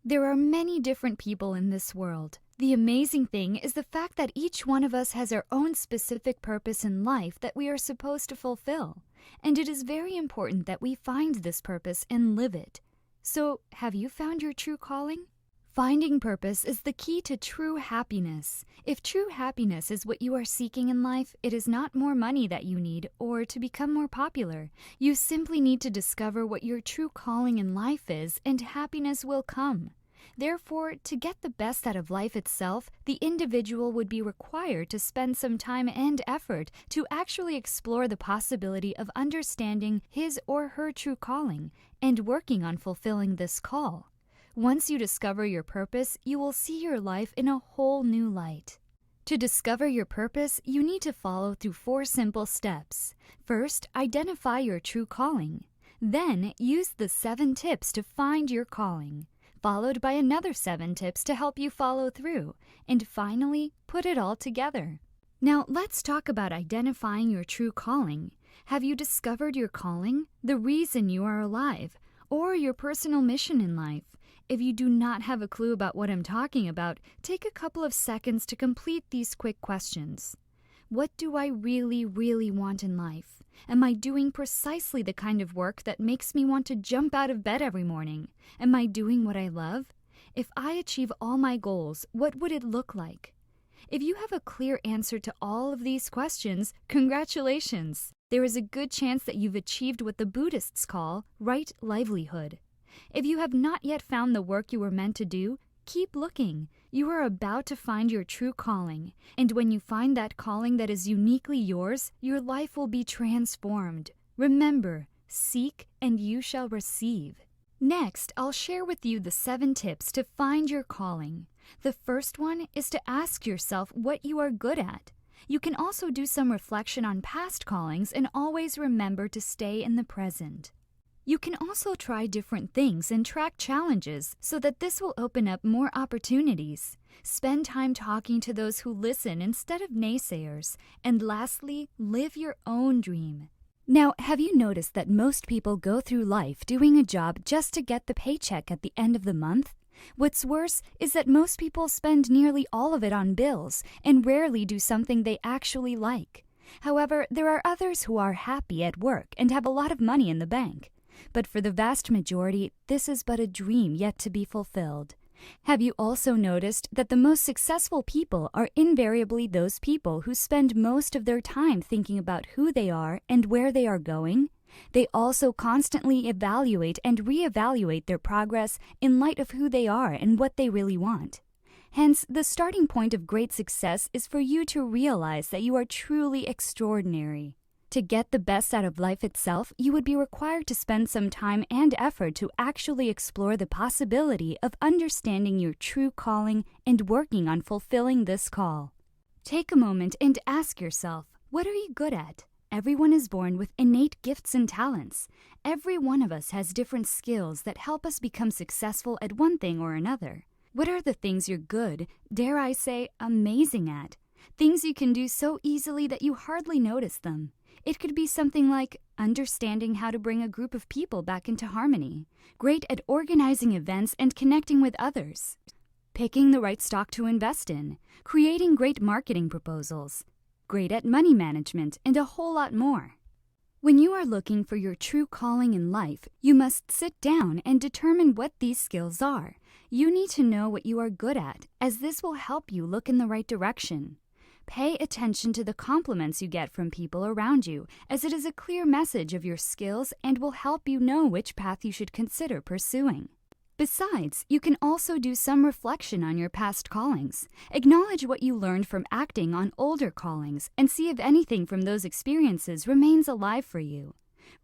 There are many different people in this world. The amazing thing is the fact that each one of us has our own specific purpose in life that we are supposed to fulfill. And it is very important that we find this purpose and live it. So, have you found your true calling? Finding purpose is the key to true happiness. If true happiness is what you are seeking in life, it is not more money that you need or to become more popular. You simply need to discover what your true calling in life is, and happiness will come. Therefore, to get the best out of life itself, the individual would be required to spend some time and effort to actually explore the possibility of understanding his or her true calling and working on fulfilling this call. Once you discover your purpose, you will see your life in a whole new light. To discover your purpose, you need to follow through 4 simple steps. First, identify your true calling. Then, use the 7 tips to find your calling, followed by another 7 tips to help you follow through, and finally, put it all together. Now, let's talk about identifying your true calling. Have you discovered your calling, the reason you are alive, or your personal mission in life? If you do not have a clue about what I'm talking about, take a couple of seconds to complete these quick questions. What do I really, really want in life? Am I doing precisely the kind of work that makes me want to jump out of bed every morning? Am I doing what I love? If I achieve all my goals, what would it look like? If you have a clear answer to all of these questions, congratulations! There is a good chance that you've achieved what the Buddhists call right livelihood. If you have not yet found the work you were meant to do, keep looking. You are about to find your true calling, and when you find that calling that is uniquely yours, your life will be transformed. Remember, seek and you shall receive. Next, I'll share with you the 7 tips to find your calling. The first one is to ask yourself what you are good at. You can also do some reflection on past callings and always remember to stay in the present. You can also try different things and track challenges so that this will open up more opportunities. Spend time talking to those who listen instead of naysayers. And lastly, live your own dream. Now, have you noticed that most people go through life doing a job just to get the paycheck at the end of the month? What's worse is that most people spend nearly all of it on bills and rarely do something they actually like. However, there are others who are happy at work and have a lot of money in the bank. But for the vast majority, this is but a dream yet to be fulfilled. Have you also noticed that the most successful people are invariably those people who spend most of their time thinking about who they are and where they are going? They also constantly evaluate and reevaluate their progress in light of who they are and what they really want. Hence, the starting point of great success is for you to realize that you are truly extraordinary. To get the best out of life itself, you would be required to spend some time and effort to actually explore the possibility of understanding your true calling and working on fulfilling this call. Take a moment and ask yourself, what are you good at? Everyone is born with innate gifts and talents. Every one of us has different skills that help us become successful at one thing or another. What are the things you're good, dare I say, amazing at? Things you can do so easily that you hardly notice them. It could be something like understanding how to bring a group of people back into harmony, great at organizing events and connecting with others, picking the right stock to invest in, creating great marketing proposals, great at money management, and a whole lot more. When you are looking for your true calling in life, you must sit down and determine what these skills are. You need to know what you are good at, as this will help you look in the right direction. Pay attention to the compliments you get from people around you, as it is a clear message of your skills and will help you know which path you should consider pursuing. Besides, you can also do some reflection on your past callings. Acknowledge what you learned from acting on older callings and see if anything from those experiences remains alive for you.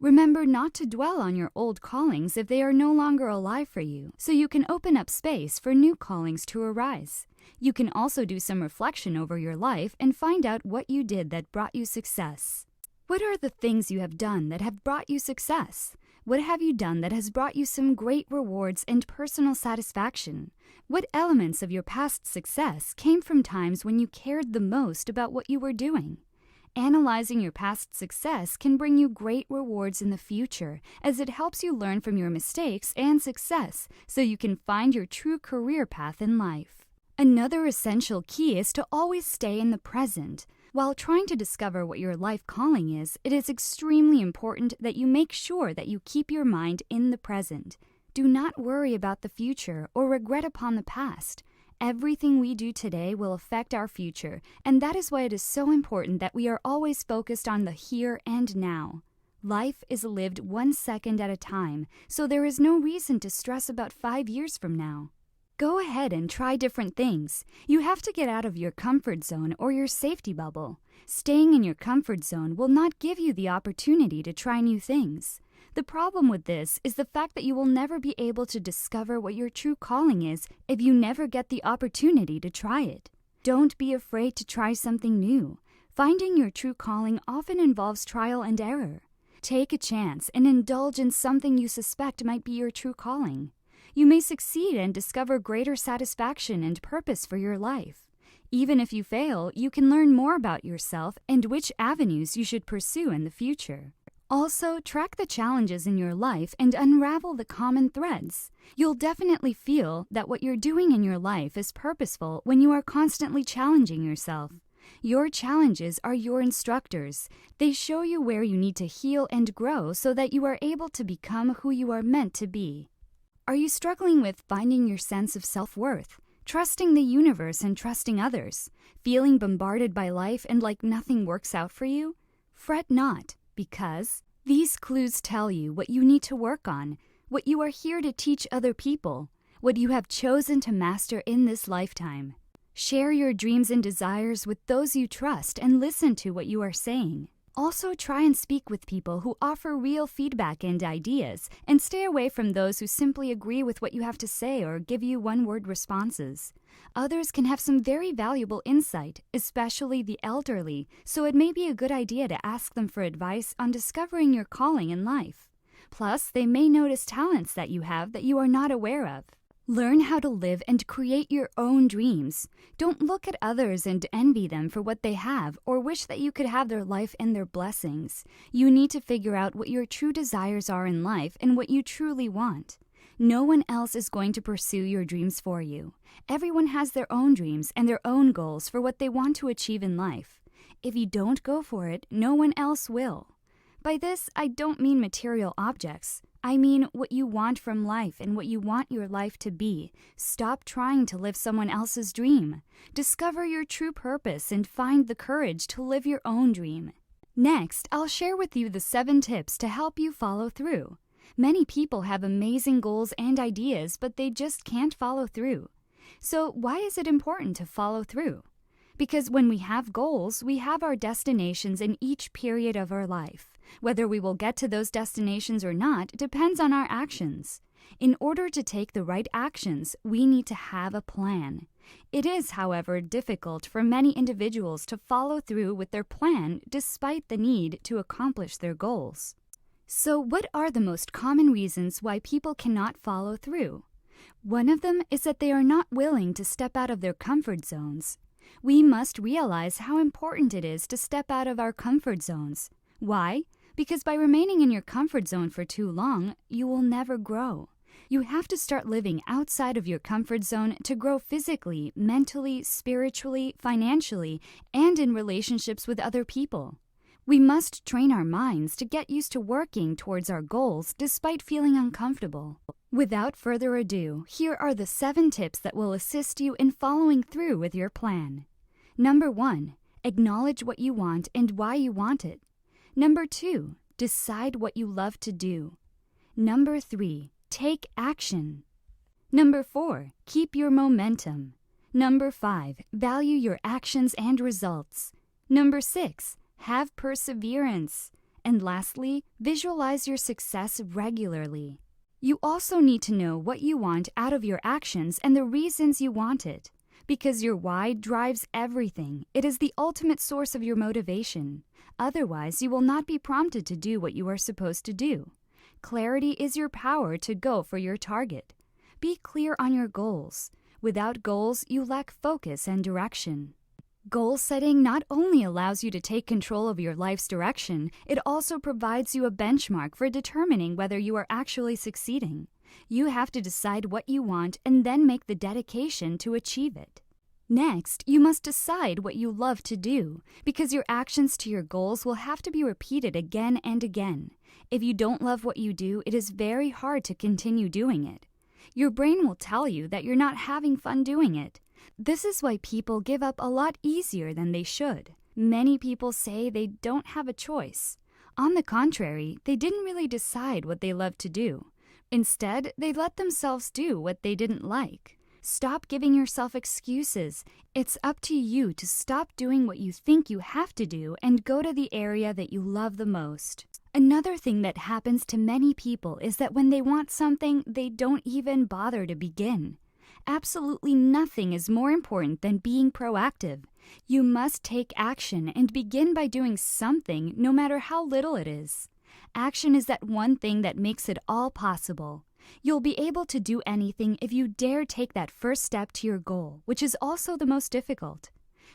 Remember not to dwell on your old callings if they are no longer alive for you, so you can open up space for new callings to arise. You can also do some reflection over your life and find out what you did that brought you success. What are the things you have done that have brought you success? What have you done that has brought you some great rewards and personal satisfaction? What elements of your past success came from times when you cared the most about what you were doing? Analyzing your past success can bring you great rewards in the future, as it helps you learn from your mistakes and success so you can find your true career path in life. Another essential key is to always stay in the present. While trying to discover what your life calling is, it is extremely important that you make sure that you keep your mind in the present. Do not worry about the future or regret upon the past. Everything we do today will affect our future, and that is why it is so important that we are always focused on the here and now. Life is lived 1 second at a time, so there is no reason to stress about 5 years from now. Go ahead and try different things. You have to get out of your comfort zone or your safety bubble. Staying in your comfort zone will not give you the opportunity to try new things. The problem with this is the fact that you will never be able to discover what your true calling is if you never get the opportunity to try it. Don't be afraid to try something new. Finding your true calling often involves trial and error. Take a chance and indulge in something you suspect might be your true calling. You may succeed and discover greater satisfaction and purpose for your life. Even if you fail, you can learn more about yourself and which avenues you should pursue in the future. Also, track the challenges in your life and unravel the common threads. You'll definitely feel that what you're doing in your life is purposeful when you are constantly challenging yourself. Your challenges are your instructors. They show you where you need to heal and grow so that you are able to become who you are meant to be. Are you struggling with finding your sense of self-worth, trusting the universe and trusting others, feeling bombarded by life and like nothing works out for you? Fret not, because these clues tell you what you need to work on, what you are here to teach other people, what you have chosen to master in this lifetime. Share your dreams and desires with those you trust and listen to what you are saying. Also, try and speak with people who offer real feedback and ideas, and stay away from those who simply agree with what you have to say or give you one-word responses. Others can have some very valuable insight, especially the elderly, so it may be a good idea to ask them for advice on discovering your calling in life. Plus, they may notice talents that you have that you are not aware of. Learn how to live and create your own dreams. Don't look at others and envy them for what they have or wish that you could have their life and their blessings. You need to figure out what your true desires are in life and what you truly want. No one else is going to pursue your dreams for you. Everyone has their own dreams and their own goals for what they want to achieve in life. If you don't go for it, no one else will. By this, I don't mean material objects. I mean what you want from life and what you want your life to be. Stop trying to live someone else's dream. Discover your true purpose and find the courage to live your own dream. Next, I'll share with you the 7 tips to help you follow through. Many people have amazing goals and ideas, but they just can't follow through. So why is it important to follow through? Because when we have goals, we have our destinations in each period of our life. Whether we will get to those destinations or not depends on our actions. In order to take the right actions, we need to have a plan. It is, however, difficult for many individuals to follow through with their plan despite the need to accomplish their goals. So, what are the most common reasons why people cannot follow through? One of them is that they are not willing to step out of their comfort zones. We must realize how important it is to step out of our comfort zones. Why? Because by remaining in your comfort zone for too long, you will never grow. You have to start living outside of your comfort zone to grow physically, mentally, spiritually, financially, and in relationships with other people. We must train our minds to get used to working towards our goals despite feeling uncomfortable. Without further ado, here are the 7 tips that will assist you in following through with your plan. Number 1, acknowledge what you want and why you want it. Number 2, decide what you love to do. Number 3, take action. Number 4, keep your momentum. Number 5, value your actions and results. Number 6, have perseverance. And lastly, visualize your success regularly. You also need to know what you want out of your actions and the reasons you want it. Because your why drives everything. It is the ultimate source of your motivation. Otherwise, you will not be prompted to do what you are supposed to do. Clarity is your power to go for your target. Be clear on your goals. Without goals, you lack focus and direction. Goal setting not only allows you to take control of your life's direction, it also provides you a benchmark for determining whether you are actually succeeding. You have to decide what you want and then make the dedication to achieve it. Next, you must decide what you love to do, because your actions to your goals will have to be repeated again and again. If you don't love what you do, it is very hard to continue doing it. Your brain will tell you that you're not having fun doing it. This is why people give up a lot easier than they should. Many people say they don't have a choice. On the contrary, they didn't really decide what they love to do. Instead, they let themselves do what they didn't like. Stop giving yourself excuses. It's up to you to stop doing what you think you have to do and go to the area that you love the most. Another thing that happens to many people is that when they want something, they don't even bother to begin. Absolutely nothing is more important than being proactive. You must take action and begin by doing something, no matter how little it is. Action is that one thing that makes it all possible. You'll be able to do anything if you dare take that first step to your goal, which is also the most difficult.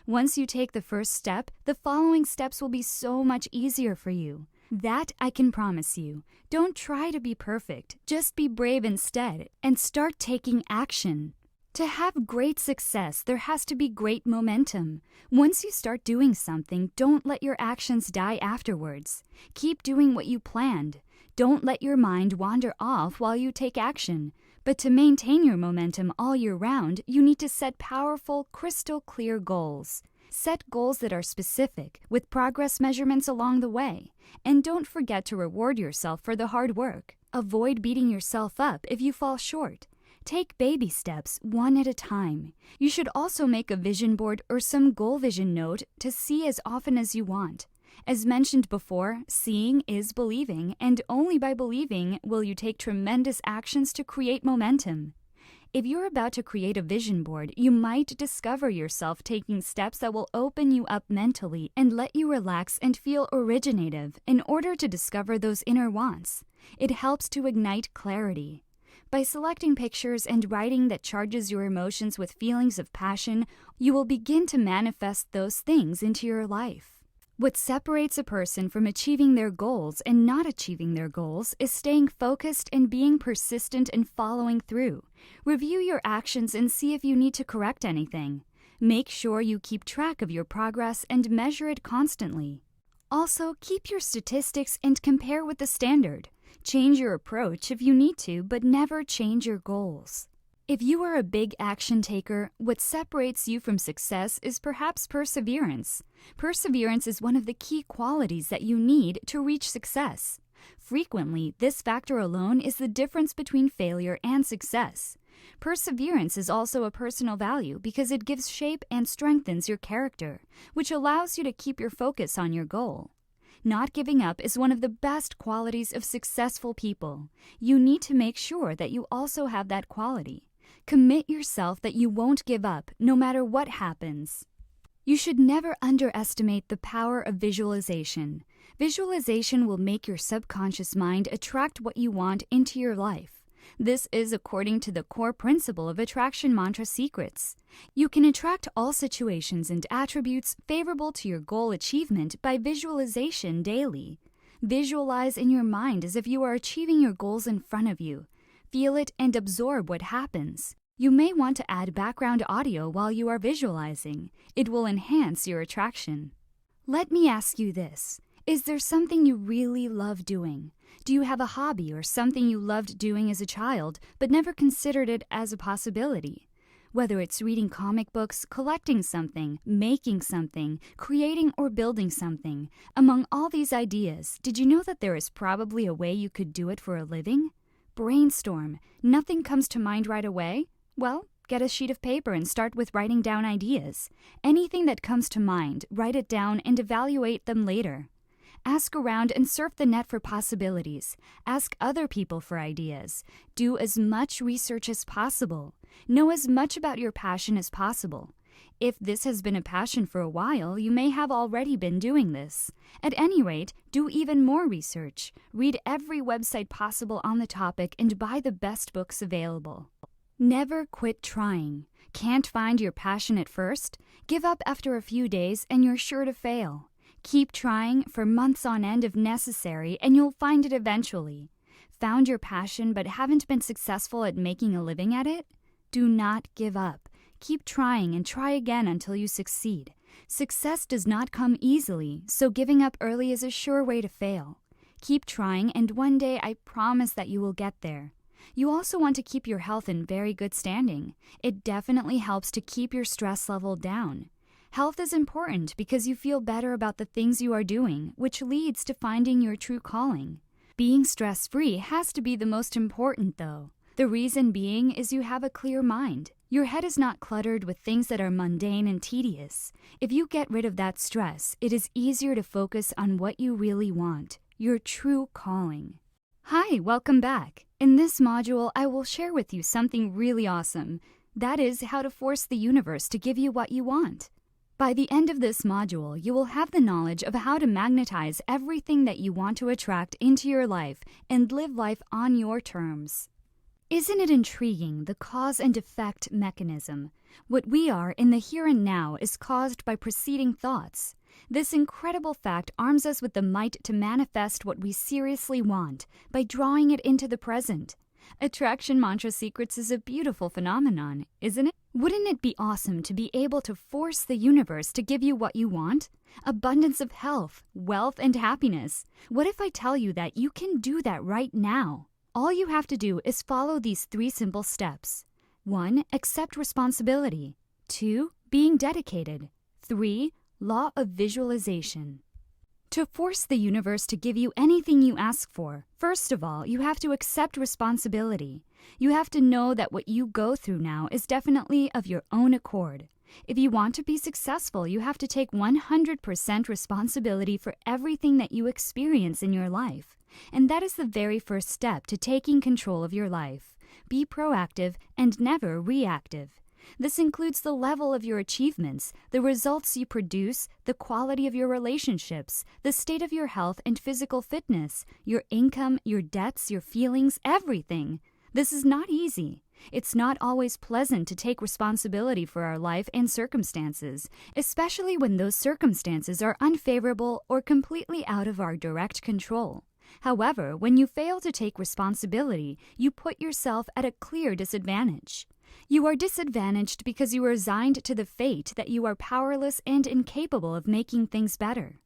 Once you take the first step, the following steps will be so much easier for you. That I can promise you. Don't try to be perfect. Just be brave instead and start taking action. To have great success, there has to be great momentum. Once you start doing something, don't let your actions die afterwards. Keep doing what you planned. Don't let your mind wander off while you take action. But to maintain your momentum all year round, you need to set powerful, crystal clear goals. Set goals that are specific, with progress measurements along the way. And don't forget to reward yourself for the hard work. Avoid beating yourself up if you fall short. Take baby steps, one at a time. You should also make a vision board or some goal vision note to see as often as you want. As mentioned before, seeing is believing, and only by believing will you take tremendous actions to create momentum. If you're about to create a vision board, you might discover yourself taking steps that will open you up mentally and let you relax and feel originative in order to discover those inner wants. It helps to ignite clarity. By selecting pictures and writing that charges your emotions with feelings of passion, you will begin to manifest those things into your life. What separates a person from achieving their goals and not achieving their goals is staying focused and being persistent and following through. Review your actions and see if you need to correct anything. Make sure you keep track of your progress and measure it constantly. Also, keep your statistics and compare with the standard. Change your approach if you need to, but never change your goals. If you are a big action taker, what separates you from success is perhaps perseverance. Perseverance is one of the key qualities that you need to reach success. Frequently, this factor alone is the difference between failure and success. Perseverance is also a personal value because it gives shape and strengthens your character, which allows you to keep your focus on your goal. Not giving up is one of the best qualities of successful people. You need to make sure that you also have that quality. Commit yourself that you won't give up, no matter what happens. You should never underestimate the power of visualization. Visualization will make your subconscious mind attract what you want into your life. This is according to the core principle of attraction mantra secrets. You can attract all situations and attributes favorable to your goal achievement by visualization daily. Visualize in your mind as if you are achieving your goals in front of you. Feel it and absorb what happens. You may want to add background audio while you are visualizing. It will enhance your attraction. Let me ask you this. Is there something you really love doing? Do you have a hobby or something you loved doing as a child but never considered it as a possibility? Whether it's reading comic books, collecting something, making something, creating or building something, among all these ideas, did you know that there is probably a way you could do it for a living? Brainstorm. Nothing comes to mind right away? Well, get a sheet of paper and start with writing down ideas. Anything that comes to mind, write it down and evaluate them later. Ask around and surf the net for possibilities. Ask other people for ideas. Do as much research as possible. Know as much about your passion as possible. If this has been a passion for a while, you may have already been doing this. At any rate, do even more research. Read every website possible on the topic and buy the best books available. Never quit trying. Can't find your passion at first? Give up after a few days and you're sure to fail. Keep trying for months on end if necessary, and you'll find it eventually. Found your passion but haven't been successful at making a living at it? Do not give up. Keep trying and try again until you succeed. Success does not come easily, so giving up early is a sure way to fail. Keep trying, and one day I promise that you will get there. You also want to keep your health in very good standing. It definitely helps to keep your stress level down. Health is important because you feel better about the things you are doing, which leads to finding your true calling. Being stress-free has to be the most important, though. The reason being is you have a clear mind. Your head is not cluttered with things that are mundane and tedious. If you get rid of that stress, it is easier to focus on what you really want, your true calling. Hi, welcome back. In this module, I will share with you something really awesome. That is how to force the universe to give you what you want. By the end of this module, you will have the knowledge of how to magnetize everything that you want to attract into your life and live life on your terms. Isn't it intriguing, the cause and effect mechanism? What we are in the here and now is caused by preceding thoughts. This incredible fact arms us with the might to manifest what we seriously want by drawing it into the present. Attraction Mantra Secrets is a beautiful phenomenon, isn't it? Wouldn't it be awesome to be able to force the universe to give you what you want? Abundance of health, wealth, and happiness. What if I tell you that you can do that right now? All you have to do is follow these 3 simple steps. 1. Accept responsibility. 2. Being dedicated. 3. Law of visualization. To force the universe to give you anything you ask for, first of all, you have to accept responsibility. You have to know that what you go through now is definitely of your own accord. If you want to be successful, you have to take 100% responsibility for everything that you experience in your life. And that is the very first step to taking control of your life. Be proactive and never reactive. This includes the level of your achievements, the results you produce, the quality of your relationships, the state of your health and physical fitness, your income, your debts, your feelings, everything. This is not easy. It's not always pleasant to take responsibility for our life and circumstances, especially when those circumstances are unfavorable or completely out of our direct control. However, when you fail to take responsibility, you put yourself at a clear disadvantage. You are disadvantaged because you are resigned to the fate that you are powerless and incapable of making things better.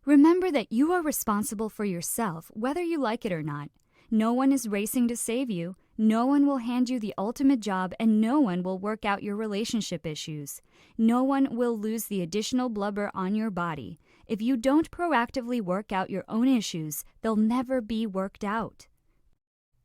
Remember that you are responsible for yourself, whether you like it or not. No one is racing to save you. No one will hand you the ultimate job, and no one will work out your relationship issues. No one will lose the additional blubber on your body. If you don't proactively work out your own issues, they'll never be worked out.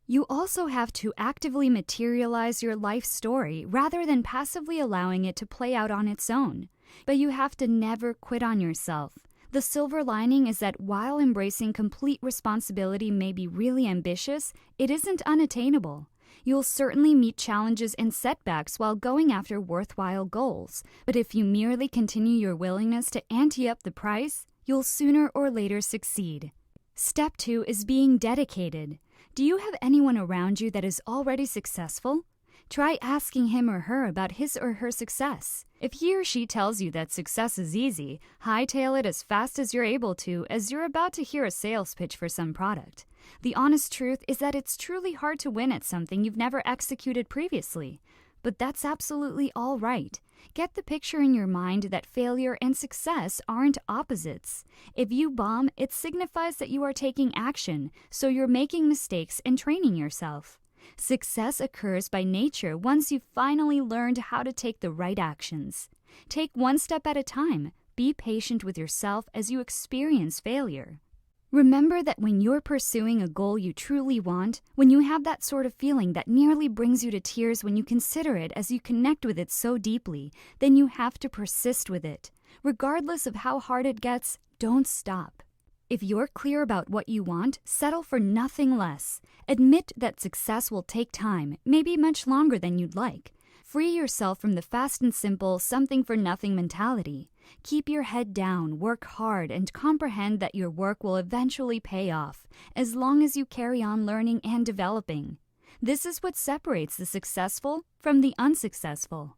You also have to actively materialize your life story rather than passively allowing it to play out on its own. But you have to never quit on yourself. The silver lining is that while embracing complete responsibility may be really ambitious, it isn't unattainable. You'll certainly meet challenges and setbacks while going after worthwhile goals, but if you merely continue your willingness to ante up the price, you'll sooner or later succeed. Step 2 is being dedicated. Do you have anyone around you that is already successful? Try asking him or her about his or her success. If he or she tells you that success is easy, hightail it as fast as you're able to, as you're about to hear a sales pitch for some product. The honest truth is that it's truly hard to win at something you've never executed previously. But that's absolutely all right. Get the picture in your mind that failure and success aren't opposites. If you bomb, it signifies that you are taking action, so you're making mistakes and training yourself. Success occurs by nature once you've finally learned how to take the right actions. Take one step at a time. Be patient with yourself as you experience failure. Remember that when you're pursuing a goal you truly want, when you have that sort of feeling that nearly brings you to tears when you consider it as you connect with it so deeply, then you have to persist with it. Regardless of how hard it gets, don't stop. If you're clear about what you want, settle for nothing less. Admit that success will take time, maybe much longer than you'd like. Free yourself from the fast and simple, something-for-nothing mentality. Keep your head down, work hard, and comprehend that your work will eventually pay off, as long as you carry on learning and developing. This is what separates the successful from the unsuccessful.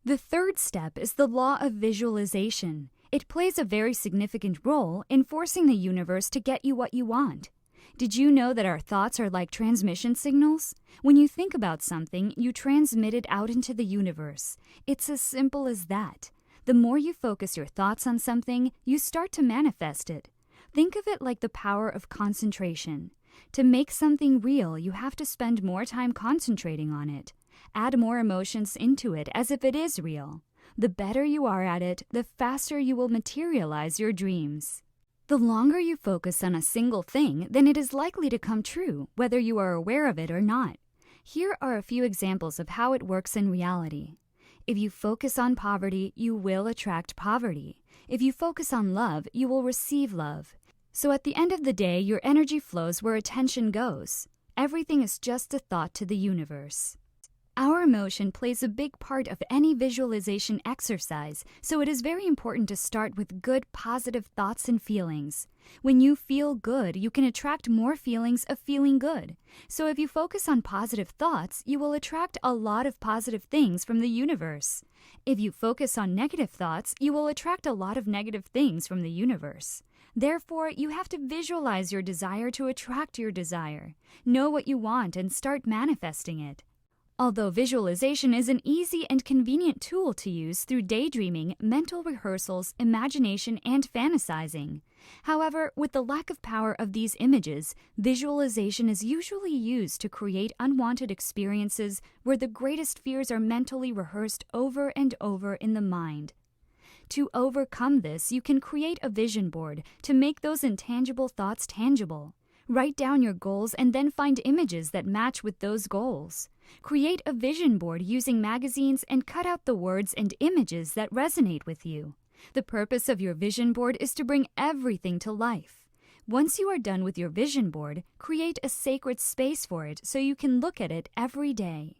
The third step is the law of visualization. It plays a very significant role in forcing the universe to get you what you want. Did you know that our thoughts are like transmission signals? When you think about something, you transmit it out into the universe. It's as simple as that. The more you focus your thoughts on something, you start to manifest it. Think of it like the power of concentration. To make something real, you have to spend more time concentrating on it. Add more emotions into it as if it is real. The better you are at it, the faster you will materialize your dreams. The longer you focus on a single thing, then it is likely to come true, whether you are aware of it or not. Here are a few examples of how it works in reality. If you focus on poverty, you will attract poverty. If you focus on love, you will receive love. So at the end of the day, your energy flows where attention goes. Everything is just a thought to the universe. Our emotion plays a big part of any visualization exercise, so it is very important to start with good, positive thoughts and feelings. When you feel good, you can attract more feelings of feeling good. So if you focus on positive thoughts, you will attract a lot of positive things from the universe. If you focus on negative thoughts, you will attract a lot of negative things from the universe. Therefore, you have to visualize your desire to attract your desire. Know what you want and start manifesting it. Although visualization is an easy and convenient tool to use through daydreaming, mental rehearsals, imagination, and fantasizing. However, with the lack of power of these images, visualization is usually used to create unwanted experiences where the greatest fears are mentally rehearsed over and over in the mind. To overcome this, you can create a vision board to make those intangible thoughts tangible. Write down your goals and then find images that match with those goals. Create a vision board using magazines and cut out the words and images that resonate with you. The purpose of your vision board is to bring everything to life. Once you are done with your vision board, create a sacred space for it so you can look at it every day.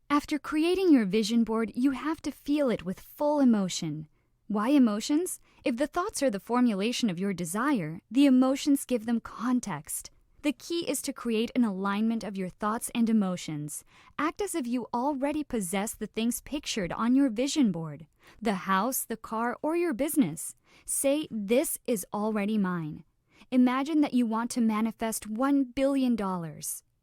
After creating your vision board, you have to feel it with full emotion. Why emotions? If the thoughts are the formulation of your desire, the emotions give them context. The key is to create an alignment of your thoughts and emotions. Act as if you already possess the things pictured on your vision board, the house, the car, or your business. Say, "This is already mine." Imagine that you want to manifest $1 billion.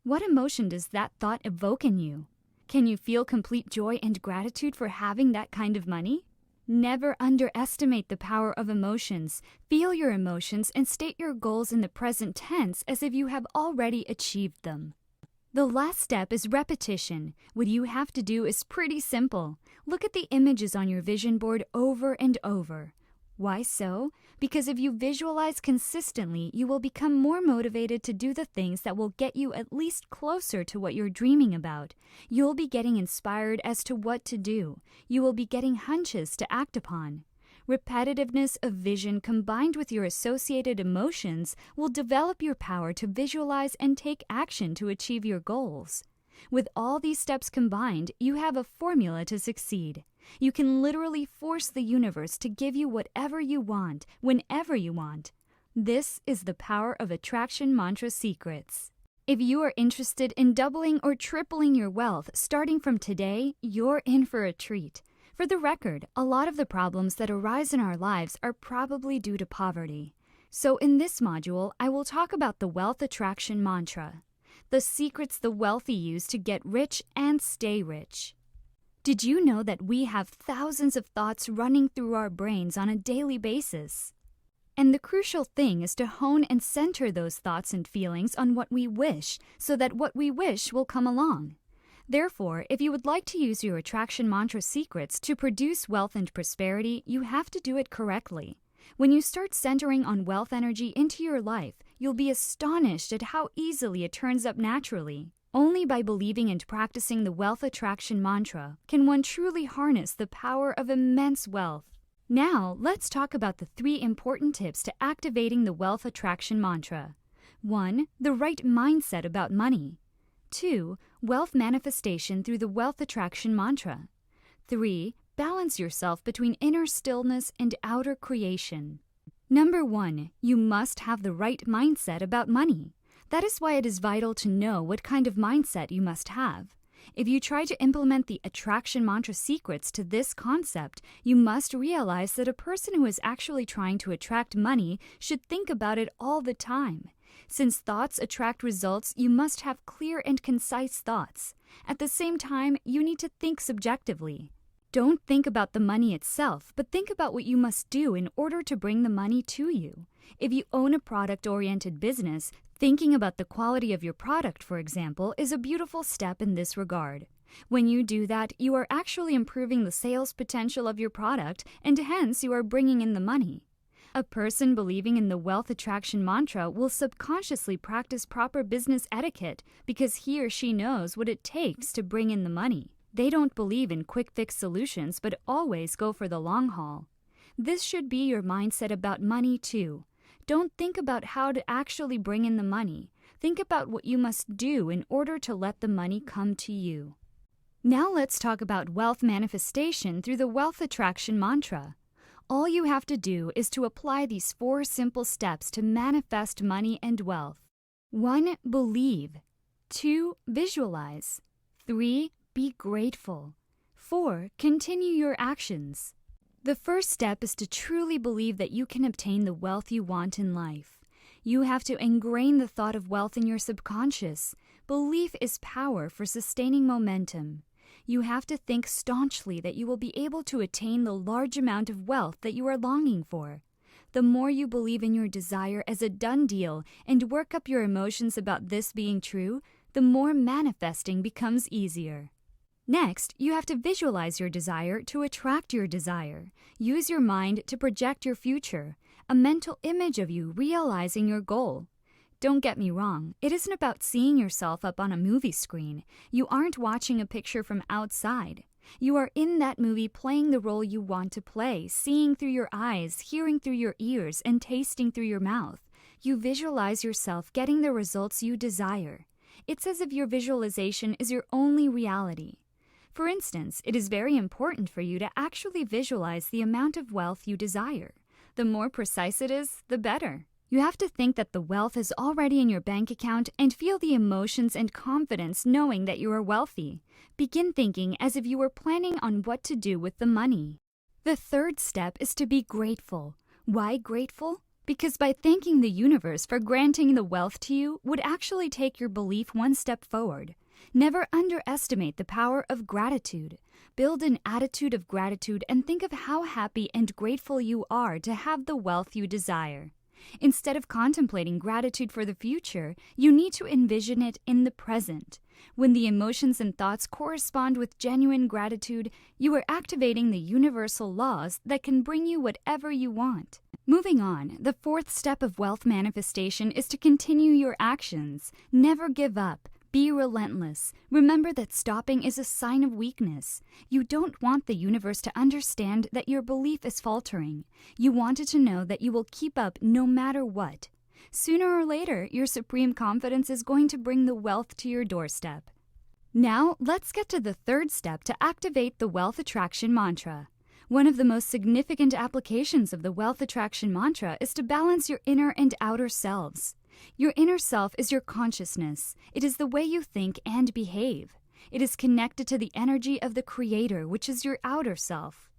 What emotion does that thought evoke in you? Can you feel complete joy and gratitude for having that kind of money? Never underestimate the power of emotions. Feel your emotions and state your goals in the present tense as if you have already achieved them. The last step is repetition. What you have to do is pretty simple. Look at the images on your vision board over and over. Why so? Because if you visualize consistently, you will become more motivated to do the things that will get you at least closer to what you're dreaming about. You'll be getting inspired as to what to do. You will be getting hunches to act upon. Repetitiveness of vision combined with your associated emotions will develop your power to visualize and take action to achieve your goals. With all these steps combined, you have a formula to succeed. You can literally force the universe to give you whatever you want, whenever you want. This is the power of attraction mantra secrets. If you are interested in doubling or tripling your wealth starting from today, you're in for a treat. For the record, a lot of the problems that arise in our lives are probably due to poverty. So in this module, I will talk about the wealth attraction mantra, the secrets the wealthy use to get rich and stay rich. Did you know that we have thousands of thoughts running through our brains on a daily basis? And the crucial thing is to hone and center those thoughts and feelings on what we wish, so that what we wish will come along. Therefore, if you would like to use your attraction mantra secrets to produce wealth and prosperity, you have to do it correctly. When you start centering on wealth energy into your life, you'll be astonished at how easily it turns up naturally. Only by believing and practicing the wealth attraction mantra can one truly harness the power of immense wealth. Now, let's talk about the 3 important tips to activating the wealth attraction mantra. 1. The right mindset about money. 2. Wealth manifestation through the wealth attraction mantra. 3. Balance yourself between inner stillness and outer creation. Number 1. You must have the right mindset about money. That is why it is vital to know what kind of mindset you must have. If you try to implement the attraction mantra secrets to this concept, you must realize that a person who is actually trying to attract money should think about it all the time. Since thoughts attract results, you must have clear and concise thoughts. At the same time, you need to think subjectively. Don't think about the money itself, but think about what you must do in order to bring the money to you. If you own a product-oriented business, thinking about the quality of your product, for example, is a beautiful step in this regard. When you do that, you are actually improving the sales potential of your product, and hence you are bringing in the money. A person believing in the wealth attraction mantra will subconsciously practice proper business etiquette because he or she knows what it takes to bring in the money. They don't believe in quick-fix solutions, but always go for the long haul. This should be your mindset about money, too. Don't think about how to actually bring in the money. Think about what you must do in order to let the money come to you. Now let's talk about wealth manifestation through the wealth attraction mantra. All you have to do is to apply these 4 simple steps to manifest money and wealth. 1. Believe. 2. Visualize. 3. Be grateful. 4. Continue your actions. The first step is to truly believe that you can obtain the wealth you want in life. You have to ingrain the thought of wealth in your subconscious. Belief is power for sustaining momentum. You have to think staunchly that you will be able to attain the large amount of wealth that you are longing for. The more you believe in your desire as a done deal and work up your emotions about this being true, the more manifesting becomes easier. Next, you have to visualize your desire to attract your desire. Use your mind to project your future, a mental image of you realizing your goal. Don't get me wrong, it isn't about seeing yourself up on a movie screen. You aren't watching a picture from outside. You are in that movie playing the role you want to play, seeing through your eyes, hearing through your ears, and tasting through your mouth. You visualize yourself getting the results you desire. It's as if your visualization is your only reality. For instance, it is very important for you to actually visualize the amount of wealth you desire. The more precise it is, the better. You have to think that the wealth is already in your bank account and feel the emotions and confidence knowing that you are wealthy. Begin thinking as if you were planning on what to do with the money. The third step is to be grateful. Why grateful? Because by thanking the universe for granting the wealth to you would actually take your belief one step forward. Never underestimate the power of gratitude. Build an attitude of gratitude and think of how happy and grateful you are to have the wealth you desire. Instead of contemplating gratitude for the future, you need to envision it in the present. When the emotions and thoughts correspond with genuine gratitude, you are activating the universal laws that can bring you whatever you want. Moving on, the fourth step of wealth manifestation is to continue your actions. Never give up. Be relentless. Remember that stopping is a sign of weakness. You don't want the universe to understand that your belief is faltering. You want it to know that you will keep up no matter what. Sooner or later, your supreme confidence is going to bring the wealth to your doorstep. Now, let's get to the third step to activate the wealth attraction mantra. One of the most significant applications of the wealth attraction mantra is to balance your inner and outer selves. Your inner self is your consciousness. It is the way you think and behave. It is connected to the energy of the Creator, which is your outer self.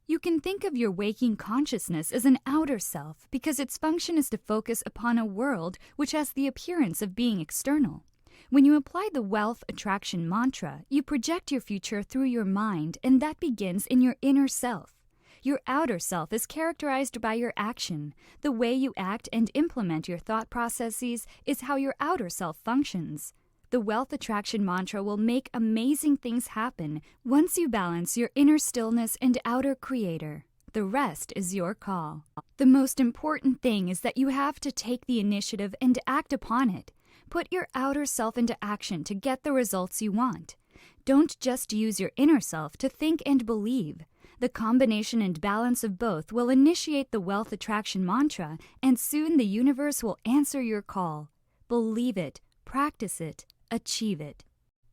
You can think of your waking consciousness as an outer self because its function is to focus upon a world which has the appearance of being external. When you apply the wealth attraction mantra, you project your future through your mind, and that begins in your inner self. Your outer self is characterized by your action. The way you act and implement your thought processes is how your outer self functions. The wealth attraction mantra will make amazing things happen once you balance your inner stillness and outer creator. The rest is your call. The most important thing is that you have to take the initiative and act upon it. Put your outer self into action to get the results you want. Don't just use your inner self to think and believe. The combination and balance of both will initiate the wealth attraction mantra, and soon the universe will answer your call. Believe it, practice it, achieve it.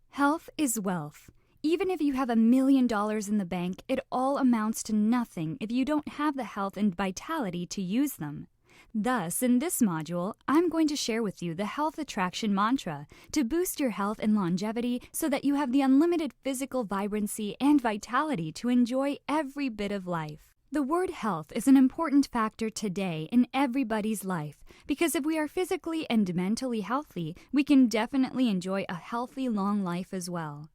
Health is wealth. Even if you have $1 million in the bank, it all amounts to nothing if you don't have the health and vitality to use them. Thus, in this module, I'm going to share with you the Health Attraction Mantra to boost your health and longevity so that you have the unlimited physical vibrancy and vitality to enjoy every bit of life. The word health is an important factor today in everybody's life because if we are physically and mentally healthy, we can definitely enjoy a healthy, long life as well.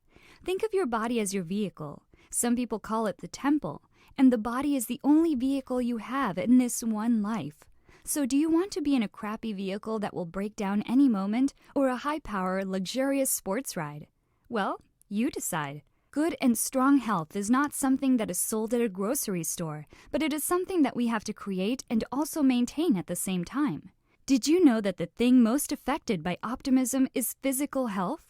Think of your body as your vehicle. Some people call it the temple, and the body is the only vehicle you have in this one life. So do you want to be in a crappy vehicle that will break down any moment or a high-power, luxurious sports ride? Well, you decide. Good and strong health is not something that is sold at a grocery store, but it is something that we have to create and also maintain at the same time. Did you know that the thing most affected by optimism is physical health?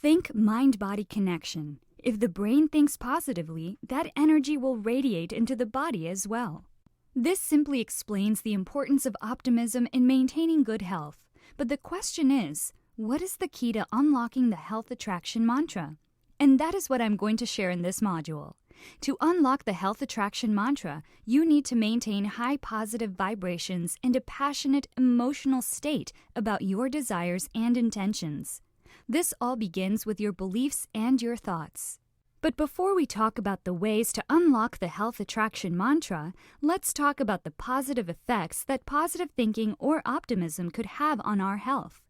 Think mind-body connection. If the brain thinks positively, that energy will radiate into the body as well. This simply explains the importance of optimism in maintaining good health. But the question is, what is the key to unlocking the health attraction mantra? And that is what I'm going to share in this module. To unlock the health attraction mantra, you need to maintain high positive vibrations and a passionate, emotional state about your desires and intentions. This all begins with your beliefs and your thoughts. But before we talk about the ways to unlock the health attraction mantra, let's talk about the positive effects that positive thinking or optimism could have on our health.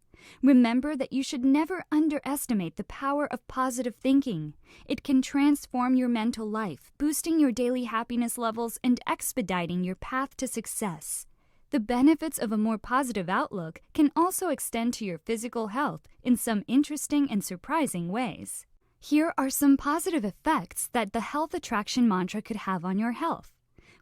Remember that you should never underestimate the power of positive thinking. It can transform your mental life, boosting your daily happiness levels and expediting your path to success. The benefits of a more positive outlook can also extend to your physical health in some interesting and surprising ways. Here are some positive effects that the health attraction mantra could have on your health.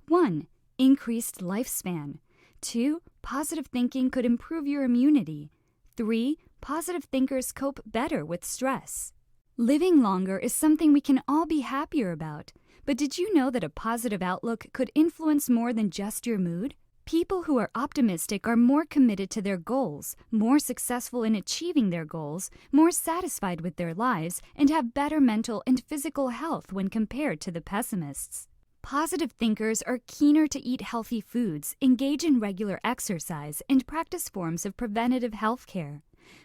1. Increased lifespan. 2. Positive thinking could improve your immunity. 3. Positive thinkers cope better with stress. Living longer is something we can all be happier about. But did you know that a positive outlook could influence more than just your mood? People who are optimistic are more committed to their goals, more successful in achieving their goals, more satisfied with their lives, and have better mental and physical health when compared to the pessimists. Positive thinkers are keener to eat healthy foods, engage in regular exercise, and practice forms of preventative health care.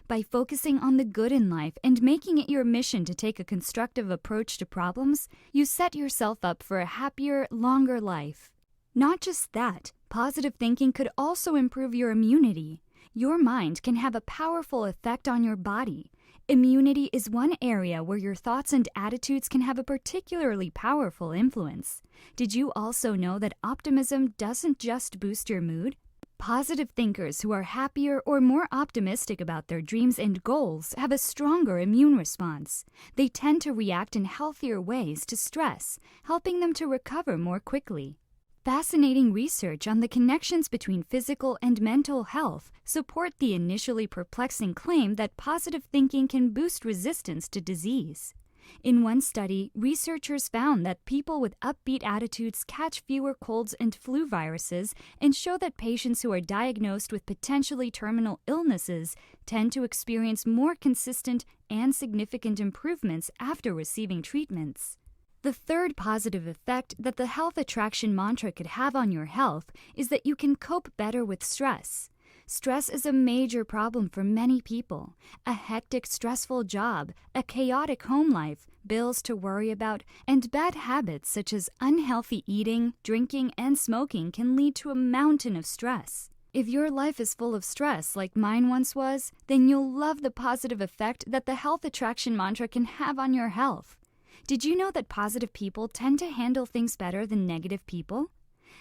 By focusing on the good in life and making it your mission to take a constructive approach to problems, you set yourself up for a happier, longer life. Not just that, positive thinking could also improve your immunity. Your mind can have a powerful effect on your body. Immunity is one area where your thoughts and attitudes can have a particularly powerful influence. Did you also know that optimism doesn't just boost your mood? Positive thinkers who are happier or more optimistic about their dreams and goals have a stronger immune response. They tend to react in healthier ways to stress, helping them to recover more quickly. Fascinating research on the connections between physical and mental health support the initially perplexing claim that positive thinking can boost resistance to disease. In one study, researchers found that people with upbeat attitudes catch fewer colds and flu viruses and show that patients who are diagnosed with potentially terminal illnesses tend to experience more consistent and significant improvements after receiving treatments. The third positive effect that the health attraction mantra could have on your health is that you can cope better with stress. Stress is a major problem for many people. A hectic, stressful job, a chaotic home life, bills to worry about, and bad habits such as unhealthy eating, drinking, and smoking can lead to a mountain of stress. If your life is full of stress like mine once was, then you'll love the positive effect that the health attraction mantra can have on your health. Did you know that positive people tend to handle things better than negative people?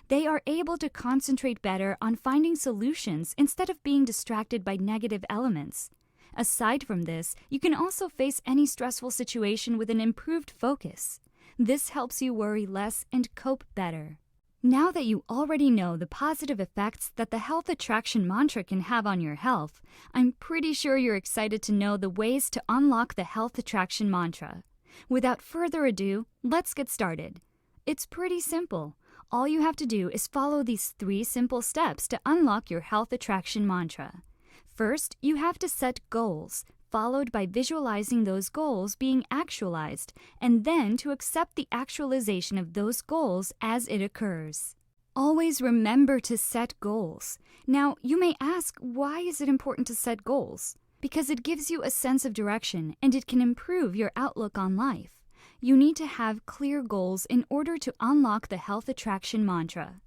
They are able to concentrate better on finding solutions instead of being distracted by negative elements. Aside from this, you can also face any stressful situation with an improved focus. This helps you worry less and cope better. Now that you already know the positive effects that the health attraction mantra can have on your health, I'm pretty sure you're excited to know the ways to unlock the health attraction mantra. Without further ado, let's get started. It's pretty simple. All you have to do is follow these 3 simple steps to unlock your health attraction mantra. First, you have to set goals, followed by visualizing those goals being actualized, and then to accept the actualization of those goals as it occurs. Always remember to set goals. Now, you may ask, why is it important to set goals? Because it gives you a sense of direction and it can improve your outlook on life. You need to have clear goals in order to unlock the health attraction mantra.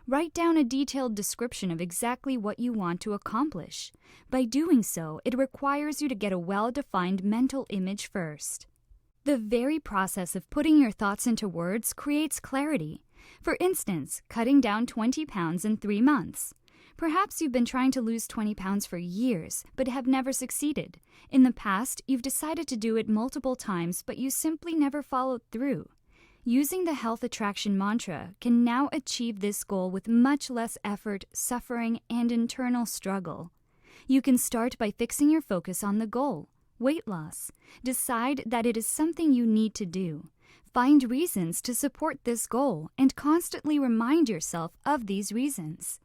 Write down a detailed description of exactly what you want to accomplish. By doing so, it requires you to get a well-defined mental image first. The very process of putting your thoughts into words creates clarity. For instance, cutting down 20 pounds in 3 months. Perhaps you've been trying to lose 20 pounds for years, but have never succeeded. In the past, you've decided to do it multiple times, but you simply never followed through. Using the health attraction mantra can now achieve this goal with much less effort, suffering, and internal struggle. You can start by fixing your focus on the goal, weight loss. Decide that it is something you need to do. Find reasons to support this goal and constantly remind yourself of these reasons.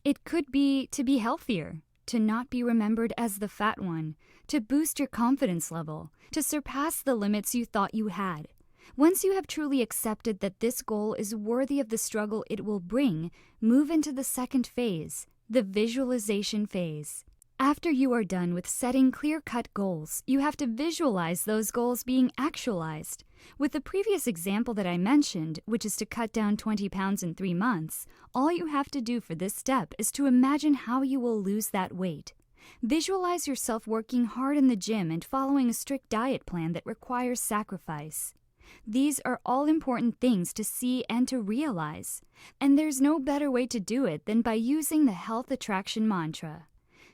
It could be to be healthier, to not be remembered as the fat one, to boost your confidence level, to surpass the limits you thought you had. Once you have truly accepted that this goal is worthy of the struggle it will bring, move into the second phase, the visualization phase. After you are done with setting clear-cut goals, you have to visualize those goals being actualized. With the previous example that I mentioned, which is to cut down 20 pounds in 3 months, all you have to do for this step is to imagine how you will lose that weight. Visualize yourself working hard in the gym and following a strict diet plan that requires sacrifice. These are all important things to see and to realize, and there's no better way to do it than by using the health attraction mantra.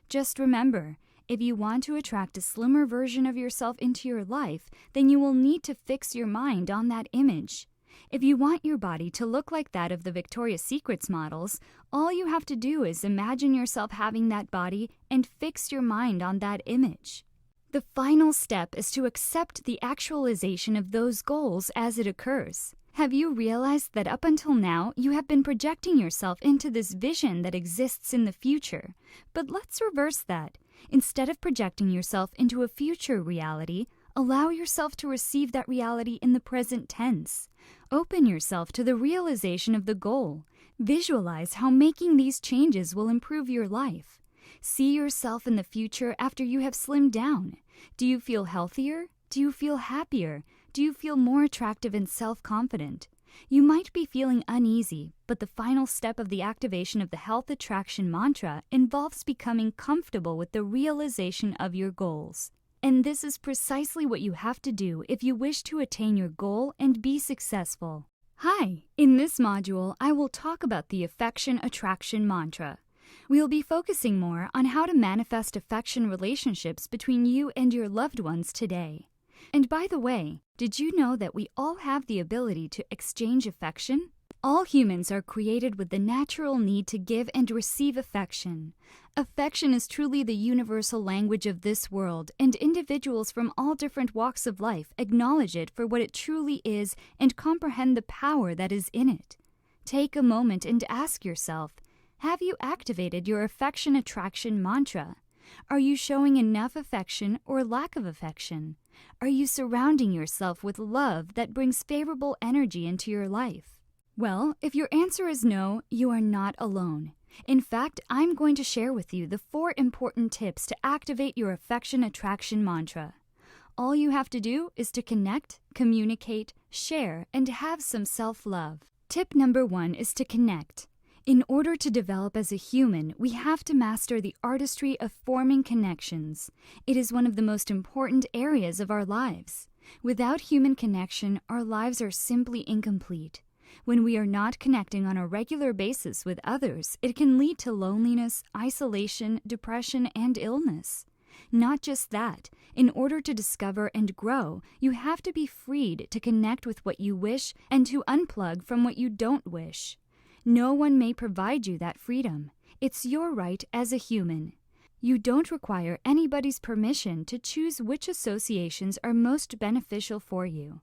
Just remember, if you want to attract a slimmer version of yourself into your life, then you will need to fix your mind on that image. If you want your body to look like that of the Victoria's Secret models, all you have to do is imagine yourself having that body and fix your mind on that image. The final step is to accept the actualization of those goals as it occurs. Have you realized that up until now, you have been projecting yourself into this vision that exists in the future? But let's reverse that. Instead of projecting yourself into a future reality, allow yourself to receive that reality in the present tense. Open yourself to the realization of the goal. Visualize how making these changes will improve your life. See yourself in the future after you have slimmed down. Do you feel healthier? Do you feel happier? Do you feel more attractive and self-confident? You might be feeling uneasy, but the final step of the activation of the health attraction mantra involves becoming comfortable with the realization of your goals. And this is precisely what you have to do if you wish to attain your goal and be successful. Hi! In this module, I will talk about the affection attraction mantra. We'll be focusing more on how to manifest affection relationships between you and your loved ones today. And by the way, did you know that we all have the ability to exchange affection? All humans are created with the natural need to give and receive affection. Affection is truly the universal language of this world, and individuals from all different walks of life acknowledge it for what it truly is and comprehend the power that is in it. Take a moment and ask yourself, have you activated your affection attraction mantra? Are you showing enough affection or lack of affection? Are you surrounding yourself with love that brings favorable energy into your life? Well, if your answer is no, you are not alone. In fact, I'm going to share with you the 4 important tips to activate your affection attraction mantra. All you have to do is to connect, communicate, share, and have some self-love. Tip number 1 is to connect. In order to develop as a human, we have to master the artistry of forming connections. It is one of the most important areas of our lives. Without human connection, our lives are simply incomplete. When we are not connecting on a regular basis with others, it can lead to loneliness, isolation, depression, and illness. Not just that, in order to discover and grow, you have to be freed to connect with what you wish and to unplug from what you don't wish. No one may provide you that freedom. It's your right as a human. You don't require anybody's permission to choose which associations are most beneficial for you.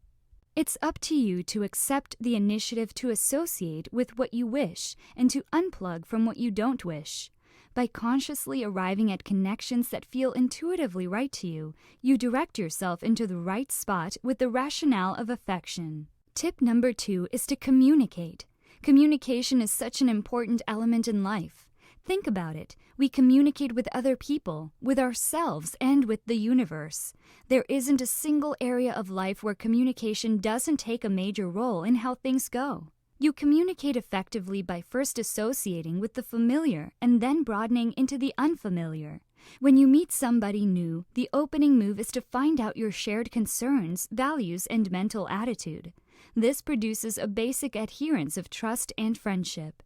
It's up to you to accept the initiative to associate with what you wish and to unplug from what you don't wish. By consciously arriving at connections that feel intuitively right to you, you direct yourself into the right spot with the rationale of affection. Tip number 2 is to communicate. Communication is such an important element in life. Think about it. We communicate with other people, with ourselves, and with the universe. There isn't a single area of life where communication doesn't take a major role in how things go. You communicate effectively by first associating with the familiar and then broadening into the unfamiliar. When you meet somebody new, the opening move is to find out your shared concerns, values, and mental attitude. This produces a basic adherence of trust and friendship.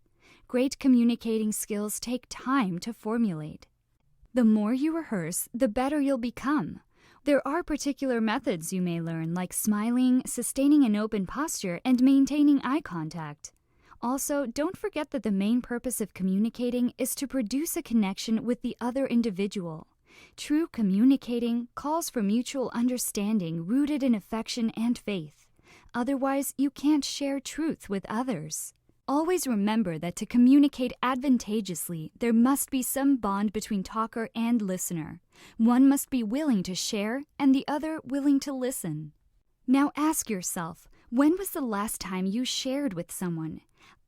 Great communicating skills take time to formulate. The more you rehearse, the better you'll become. There are particular methods you may learn, like smiling, sustaining an open posture, and maintaining eye contact. Also, don't forget that the main purpose of communicating is to produce a connection with the other individual. True communicating calls for mutual understanding rooted in affection and faith. Otherwise, you can't share truth with others. Always remember that to communicate advantageously, there must be some bond between talker and listener. One must be willing to share and the other willing to listen. Now ask yourself, when was the last time you shared with someone?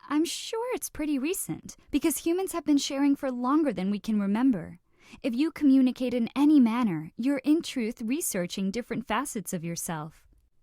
I'm sure it's pretty recent, because humans have been sharing for longer than we can remember. If you communicate in any manner, you're in truth researching different facets of yourself.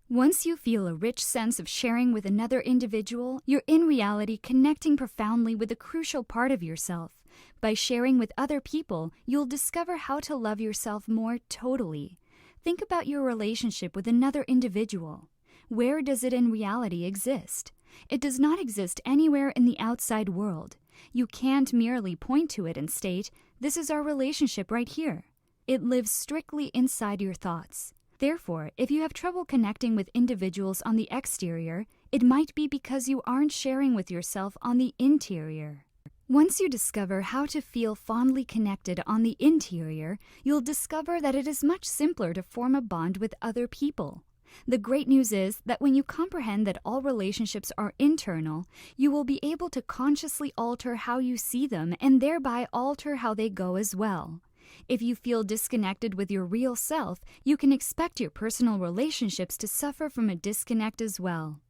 Once you feel a rich sense of sharing with another individual, you're in reality connecting profoundly with a crucial part of yourself. By sharing with other people, you'll discover how to love yourself more totally. Think about your relationship with another individual. Where does it in reality exist? It does not exist anywhere in the outside world. You can't merely point to it and state, "This is our relationship right here." It lives strictly inside your thoughts. Therefore, if you have trouble connecting with individuals on the exterior, it might be because you aren't sharing with yourself on the interior. Once you discover how to feel fondly connected on the interior, you'll discover that it is much simpler to form a bond with other people. The great news is that when you comprehend that all relationships are internal, you will be able to consciously alter how you see them and thereby alter how they go as well. If you feel disconnected with your real self, you can expect your personal relationships to suffer from a disconnect as well.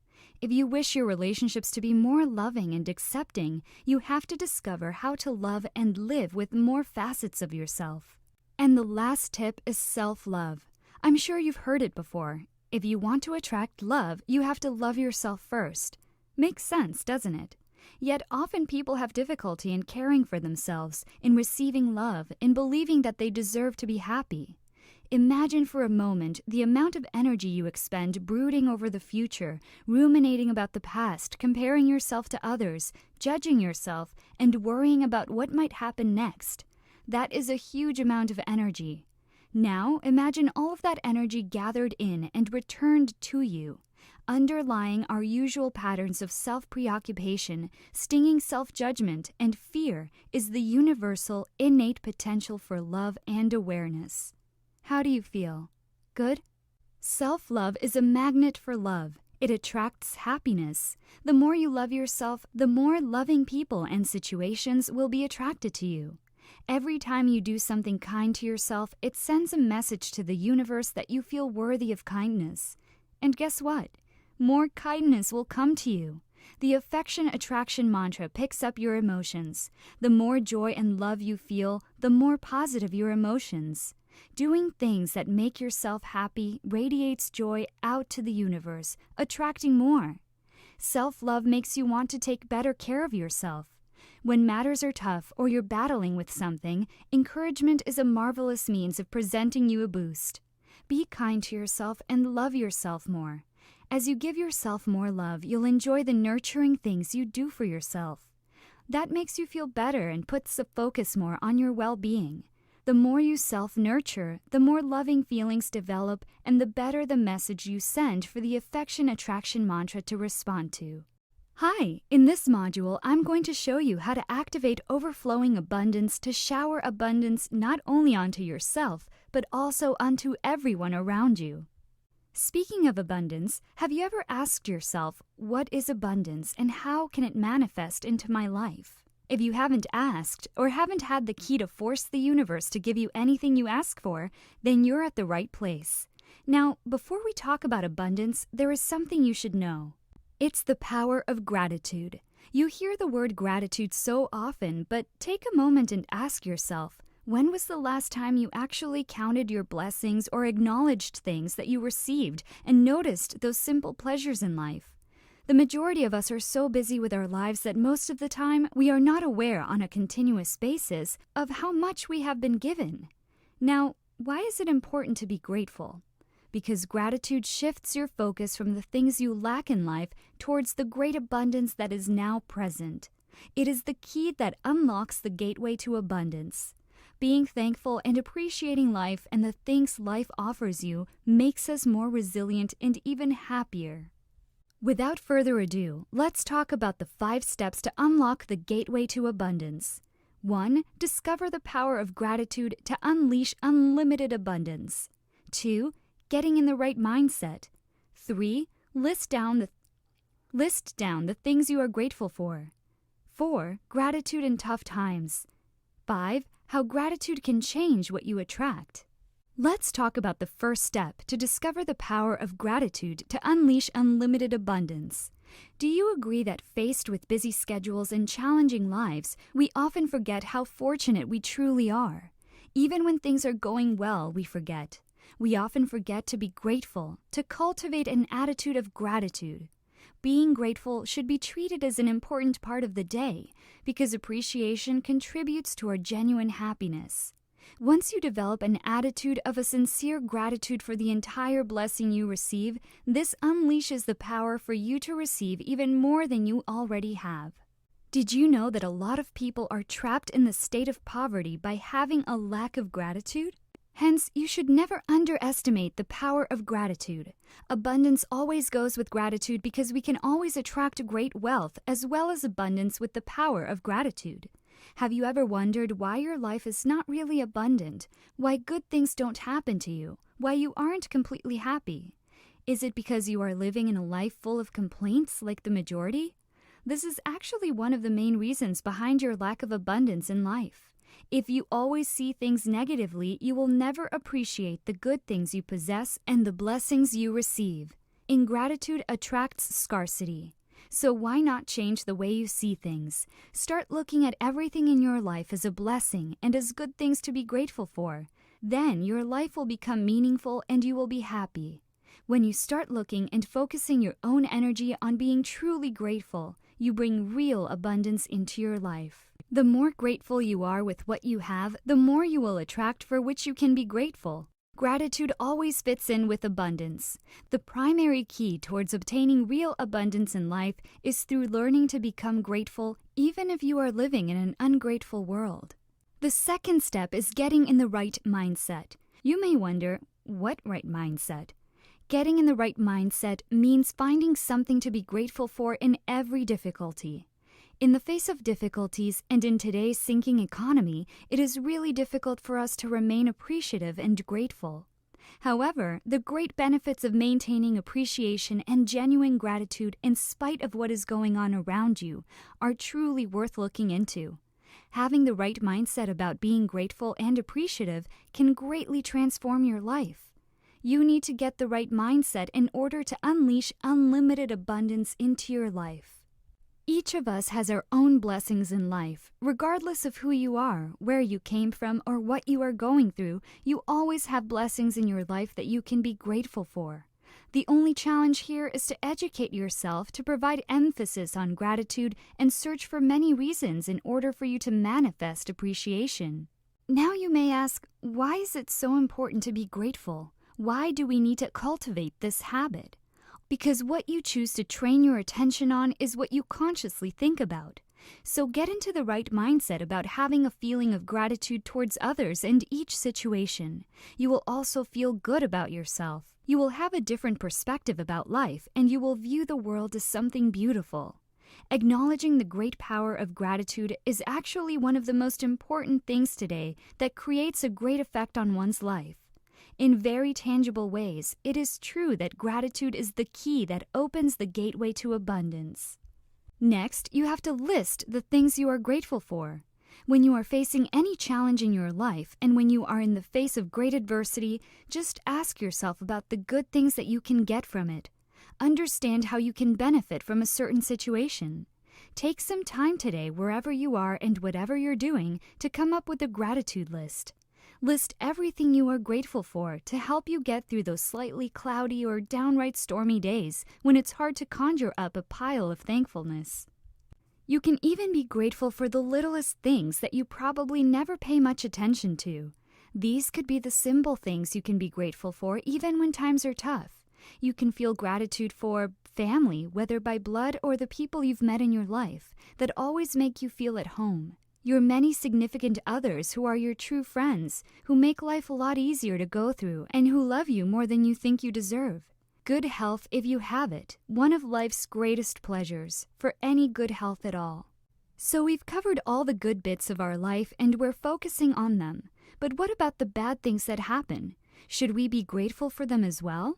If you wish your relationships to be more loving and accepting, you have to discover how to love and live with more facets of yourself. And the last tip is self-love. I'm sure you've heard it before. If you want to attract love, you have to love yourself first. Makes sense, doesn't it? Yet often people have difficulty in caring for themselves, in receiving love, in believing that they deserve to be happy. Imagine for a moment the amount of energy you expend brooding over the future, ruminating about the past, comparing yourself to others, judging yourself, and worrying about what might happen next. That is a huge amount of energy. Now imagine all of that energy gathered in and returned to you. Underlying our usual patterns of self-preoccupation, stinging self-judgment, and fear is the universal, innate potential for love and awareness. How do you feel? Good? Self-love is a magnet for love. It attracts happiness. The more you love yourself, the more loving people and situations will be attracted to you. Every time you do something kind to yourself, it sends a message to the universe that you feel worthy of kindness. And guess what? More kindness will come to you. The affection attraction mantra picks up your emotions. The more joy and love you feel, the more positive your emotions. Doing things that make yourself happy radiates joy out to the universe, attracting more. Self-love makes you want to take better care of yourself. When matters are tough or you're battling with something, encouragement is a marvelous means of presenting you a boost. Be kind to yourself and love yourself more. As you give yourself more love, you'll enjoy the nurturing things you do for yourself. That makes you feel better and puts the focus more on your well-being. The more you self-nurture, the more loving feelings develop and the better the message you send for the affection attraction mantra to respond to. Hi! In this module, I'm going to show you how to activate overflowing abundance to shower abundance not only onto yourself, but also onto everyone around you. Speaking of abundance, have you ever asked yourself, what is abundance and how can it manifest into my life? If you haven't asked or haven't had the key to force the universe to give you anything you ask for, then you're at the right place. Now, before we talk about abundance, there is something you should know. It's the power of gratitude. You hear the word gratitude so often, but take a moment and ask yourself, when was the last time you actually counted your blessings or acknowledged things that you received and noticed those simple pleasures in life? The majority of us are so busy with our lives that most of the time we are not aware on a continuous basis of how much we have been given. Now, why is it important to be grateful? Because gratitude shifts your focus from the things you lack in life towards the great abundance that is now present. It is the key that unlocks the gateway to abundance. Being thankful and appreciating life and the things life offers you makes us more resilient and even happier. Without further ado, let's talk about the 5 steps to unlock the gateway to abundance. 1. Discover the power of gratitude to unleash unlimited abundance. 2. Getting in the right mindset. 3. List down the things you are grateful for. 4. Gratitude in tough times. 5. How gratitude can change what you attract. Let's talk about the first step to discover the power of gratitude to unleash unlimited abundance. Do you agree that faced with busy schedules and challenging lives, we often forget how fortunate we truly are? Even when things are going well, we forget. We often forget to be grateful, to cultivate an attitude of gratitude. Being grateful should be treated as an important part of the day because appreciation contributes to our genuine happiness. Once you develop an attitude of a sincere gratitude for the entire blessing you receive, this unleashes the power for you to receive even more than you already have. Did you know that a lot of people are trapped in the state of poverty by having a lack of gratitude? Hence, you should never underestimate the power of gratitude. Abundance always goes with gratitude because we can always attract great wealth as well as abundance with the power of gratitude. Have you ever wondered why your life is not really abundant, why good things don't happen to you, why you aren't completely happy? Is it because you are living in a life full of complaints like the majority? This is actually one of the main reasons behind your lack of abundance in life. If you always see things negatively, you will never appreciate the good things you possess and the blessings you receive. Ingratitude attracts scarcity. So why not change the way you see things? Start looking at everything in your life as a blessing and as good things to be grateful for. Then your life will become meaningful and you will be happy. When you start looking and focusing your own energy on being truly grateful, you bring real abundance into your life. The more grateful you are with what you have, the more you will attract for which you can be grateful. Gratitude always fits in with abundance. The primary key towards obtaining real abundance in life is through learning to become grateful even if you are living in an ungrateful world. The second step is getting in the right mindset. You may wonder, what right mindset? Getting in the right mindset means finding something to be grateful for in every difficulty. In the face of difficulties and in today's sinking economy, it is really difficult for us to remain appreciative and grateful. However, the great benefits of maintaining appreciation and genuine gratitude in spite of what is going on around you are truly worth looking into. Having the right mindset about being grateful and appreciative can greatly transform your life. You need to get the right mindset in order to unleash unlimited abundance into your life. Each of us has our own blessings in life. Regardless of who you are, where you came from, or what you are going through, you always have blessings in your life that you can be grateful for. The only challenge here is to educate yourself to provide emphasis on gratitude and search for many reasons in order for you to manifest appreciation. Now you may ask, why is it so important to be grateful? Why do we need to cultivate this habit? Because what you choose to train your attention on is what you consciously think about. So get into the right mindset about having a feeling of gratitude towards others and each situation. You will also feel good about yourself. You will have a different perspective about life, and you will view the world as something beautiful. Acknowledging the great power of gratitude is actually one of the most important things today that creates a great effect on one's life. In very tangible ways, it is true that gratitude is the key that opens the gateway to abundance. Next, you have to list the things you are grateful for. When you are facing any challenge in your life and when you are in the face of great adversity, just ask yourself about the good things that you can get from it. Understand how you can benefit from a certain situation. Take some time today, wherever you are and whatever you're doing, to come up with a gratitude list. List everything you are grateful for to help you get through those slightly cloudy or downright stormy days when it's hard to conjure up a pile of thankfulness. You can even be grateful for the littlest things that you probably never pay much attention to. These could be the simple things you can be grateful for even when times are tough. You can feel gratitude for family, whether by blood or the people you've met in your life, that always make you feel at home. Your many significant others who are your true friends, who make life a lot easier to go through, and who love you more than you think you deserve. Good health, if you have it, one of life's greatest pleasures, for any good health at all. So we've covered all the good bits of our life and we're focusing on them. But what about the bad things that happen? Should we be grateful for them as well?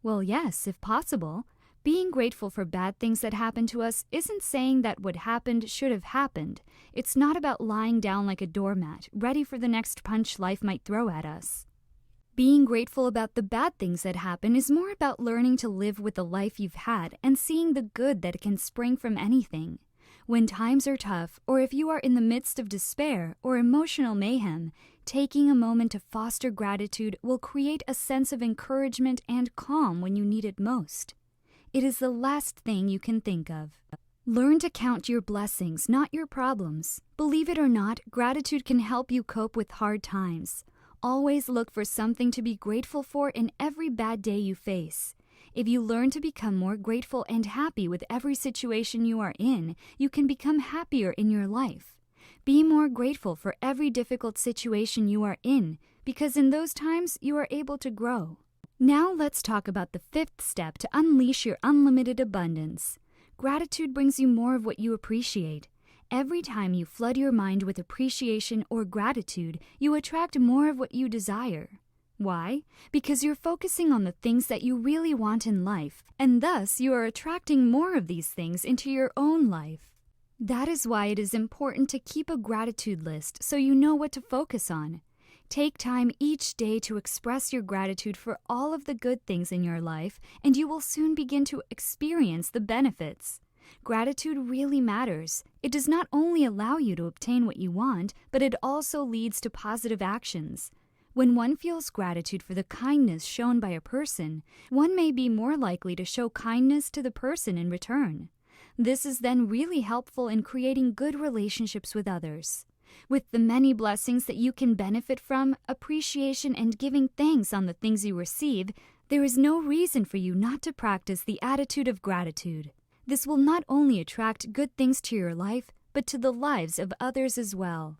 Well, yes, if possible. Being grateful for bad things that happen to us isn't saying that what happened should have happened. It's not about lying down like a doormat, ready for the next punch life might throw at us. Being grateful about the bad things that happen is more about learning to live with the life you've had and seeing the good that can spring from anything. When times are tough, or if you are in the midst of despair or emotional mayhem, taking a moment to foster gratitude will create a sense of encouragement and calm when you need it most. It is the last thing you can think of. Learn to count your blessings, not your problems. Believe it or not, gratitude can help you cope with hard times. Always look for something to be grateful for in every bad day you face. If you learn to become more grateful and happy with every situation you are in, you can become happier in your life. Be more grateful for every difficult situation you are in, because in those times you are able to grow. Now let's talk about the fifth step to unleash your unlimited abundance. Gratitude brings you more of what you appreciate. Every time you flood your mind with appreciation or gratitude, you attract more of what you desire. Why? Because you're focusing on the things that you really want in life, and thus you are attracting more of these things into your own life. That is why it is important to keep a gratitude list so you know what to focus on. Take time each day to express your gratitude for all of the good things in your life, and you will soon begin to experience the benefits. Gratitude really matters. It does not only allow you to obtain what you want, but it also leads to positive actions. When one feels gratitude for the kindness shown by a person, one may be more likely to show kindness to the person in return. This is then really helpful in creating good relationships with others. With the many blessings that you can benefit from, appreciation and giving thanks on the things you receive, there is no reason for you not to practice the attitude of gratitude. This will not only attract good things to your life, but to the lives of others as well.